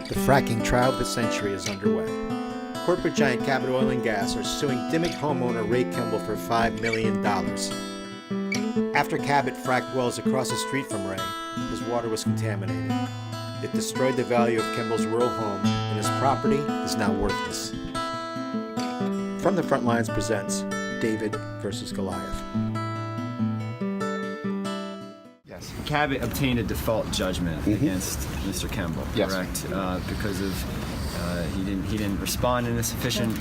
The fracking trial of the century is underway. Corporate giant Cabot Oil Gas are suing Dimock homeowner Ray Kemble for $5 million. After Cabot fracked wells across the street from Ray, his water was contaminated. It destroyed the value of Kemble's rural home, and his property is now worthless. From the Front Lines presents David versus Goliath. Yes. Cabot obtained a default judgment against Mr. Kemble, correct? Because of he didn't respond in a sufficient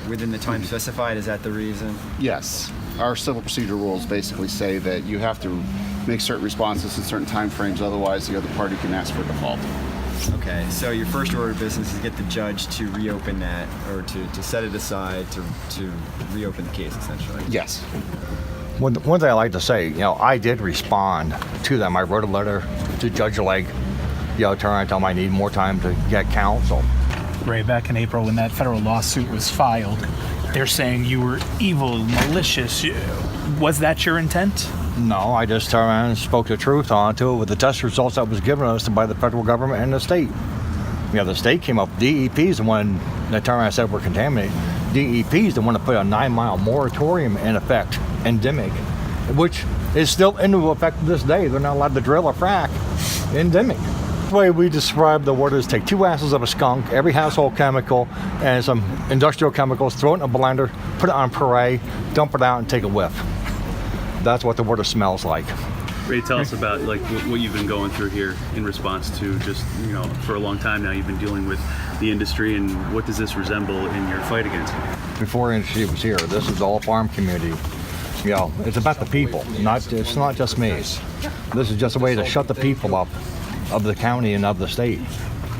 within the time specified. Is that the reason? Yes. Our civil procedure rules basically say that you have to make certain responses in certain time frames, otherwise the other party can ask for default. Okay, so your first order of business is get the judge to reopen that, or to set it aside, to reopen the case, essentially. Yes. One thing I like to say, I did respond to them. I wrote a letter to Judge Legg, turn around and tell them I need more time to get counsel. Ray, back in April when that federal lawsuit was filed, they're saying you were evil, malicious. Was that your intent? No, I just turned around and spoke the truth onto it with the test results that was given us by the federal government and the state. The state came up, DEP's the one that turned around and said we're contaminated. DEP's the one that put a 9-mile moratorium in effect in Dimock, which is still into effect to this day. They're not allowed to drill or frack in Dimock. The way we describe the water is take 2 ounces of a skunk, every household chemical, and some industrial chemicals, throw it in a blender, put it on puree, dump it out, and take a whiff. That's what the water smells like. Ray, tell us about what you've been going through here in response to just, for a long time now you've been dealing with the industry, and what does this resemble in your fight against it? Before industry was here, this is all farm community. It's about the people, it's not just me. This is just a way to shut the people up of the county and of the state.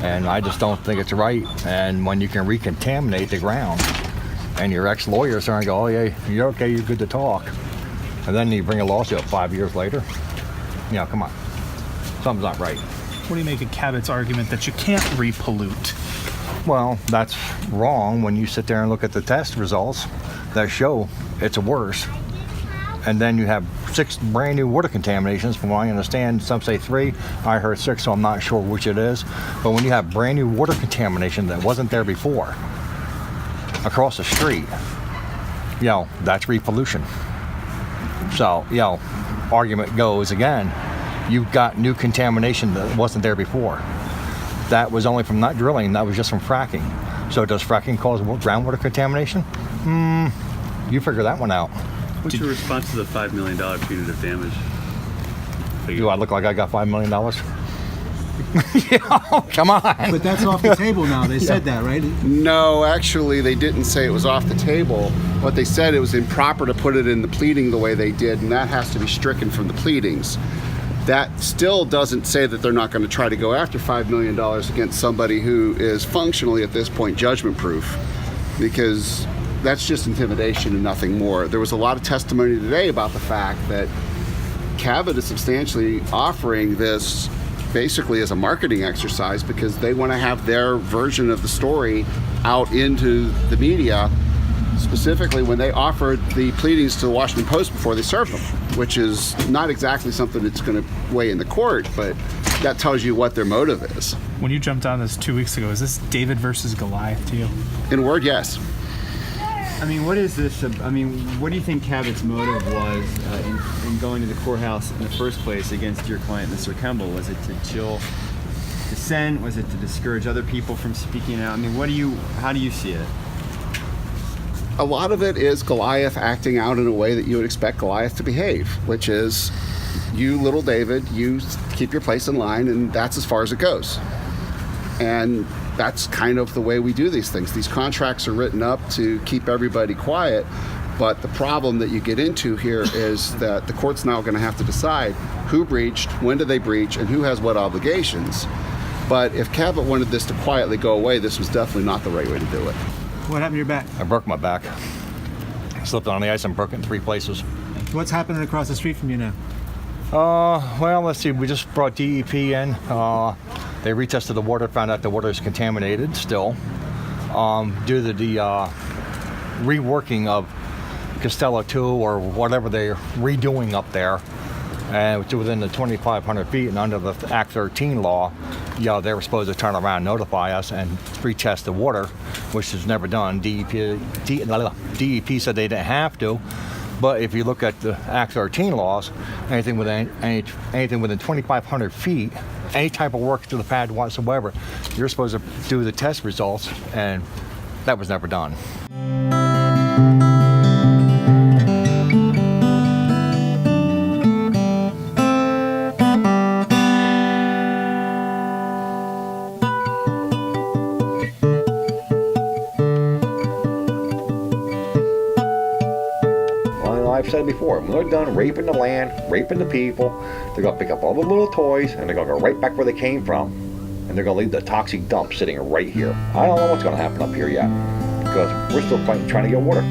And I just don't think it's right. And when you can recontaminate the ground and your ex-lawyers are going to go, oh yeah, you're okay, you're good to talk. And then you bring a lawsuit 5 years later. Come on. Something's not right. What do you make of Cabot's argument that you can't repollute? Well, that's wrong when you sit there and look at the test results that show it's worse. And then you have 6 brand new water contaminations. From what I understand, some say 3. I heard 6, so I'm not sure which it is. But when you have brand new water contamination that wasn't there before across the street, that's repollution. So, argument goes again, you've got new contamination that wasn't there before. That was only from not drilling, that was just from fracking. So does fracking cause groundwater contamination? You figure that one out. What's your response to the $5 million punitive damage figure? Do I look like I got $5 million? Come on. But that's off the table now. They said that, right? No, actually, they didn't say it was off the table. What they said, it was improper to put it in the pleading the way they did, and that has to be stricken from the pleadings. That still doesn't say that they're not going to try to go after $5 million against somebody who is functionally, at this point, judgment-proof, because that's just intimidation and nothing more. There was a lot of testimony today about the fact that Cabot is substantially offering this basically as a marketing exercise because they want to have their version of the story out into the media, specifically when they offered the pleadings to the Washington Post before they served them, which is not exactly something that's going to weigh in the court, but that tells you what their motive is. When you jumped on this 2 weeks ago, is this David versus Goliath to you? In a word, yes. What is this? What do you think Cabot's motive was in going to the courthouse in the first place against your client, Mr. Kemble? Was it to chill dissent? Was it to discourage other people from speaking out? How do you see it? A lot of it is Goliath acting out in a way that you would expect Goliath to behave, which is, you little David, you keep your place in line, and that's as far as it goes. And that's kind of the way we do these things. These contracts are written up to keep everybody quiet, but the problem that you get into here is that the court's now going to have to decide who breached, when did they breach, and who has what obligations. But if Cabot wanted this to quietly go away, this was definitely not the right way to do it. What happened to your back? I broke my back. I slipped on the ice and broke it in 3 places. What's happening across the street from you now? Well, let's see. We just brought DEP in. They retested the water, found out the water is contaminated still due to the reworking of Costello 2 or whatever they're redoing up there. And it's within the 2,500 feet and under the Act 13 law. they were supposed to turn around and notify us and retest the water, which is never done. DEP said they didn't have to, but if you look at the Act 13 laws, anything within 2,500 feet, any type of work to the pad whatsoever, you're supposed to do the test results, and that was never done. I've said it before, when they're done raping the land, raping the people, they're going to pick up all the little toys and they're going to go right back where they came from. And they're going to leave the toxic dump sitting right here. I don't know what's going to happen up here yet, because we're still trying to get water.